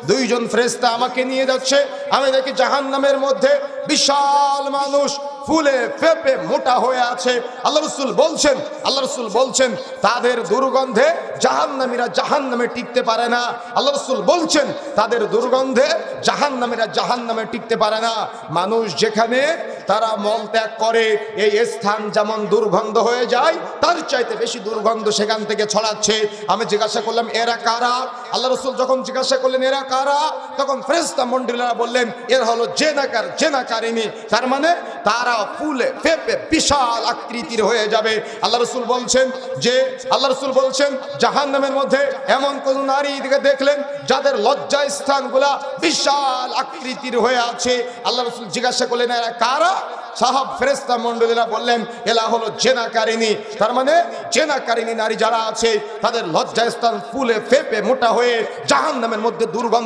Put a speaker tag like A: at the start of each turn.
A: দুইজন ফেরেশতা আমাকে নিয়ে যাচ্ছে। আমি দেখি জাহান্নামের মধ্যে বিশাল মানুষ ফুলে ফেপে মোটা হয়ে আছে। আল্লাহ রাসূল বলছেন তাদের দুর্গন্ধে জাহান্নামীরা জাহান্নামে টিকতে পারে না। আল্লাহ রাসূল বলছেন তাদের দুর্গন্ধে জাহান্নামীরা জাহান্নামে টিকতে পারে না। মানুষ যেখানে তারা মল ত্যাগ করে এই স্থান যেমন দুর্গন্ধ হয়ে যায়, তার চাইতে বেশি দুর্গন্ধ সেখান থেকে ছড়াচ্ছে। আমি জিজ্ঞাসা করলাম এরা কারা? আল্লাহ রাসূল যখন জিজ্ঞাসা করলেন এরা কারা, তখন ফেরেশতা মণ্ডলীরা বললেন এরা হলো জেনাকারিনী। তার মানে তারা ফুলে ফেপে বিশাল আকৃতির হয়ে যাবে। আল্লাহ রাসূল বলছেন জাহান্নামের মধ্যে এমন কোন নারী দিকে দেখলেন যাদের লজ্জা স্থানগুলা বিশাল আকৃতির হয়ে আছে। আল্লাহ রাসূল জিজ্ঞাসা করলেন এরা কারা? সাহাব ফেরেশতা মণ্ডলীরা বললেন এরা হলো জেনাকারিনী। তার মানে জেনাকারিনী নারী যারা আছে তাদের লজ্জা স্থান ফুলে ফেপে মোটা হয়ে জাহান্নামের মধ্যে দুর্গন্ধ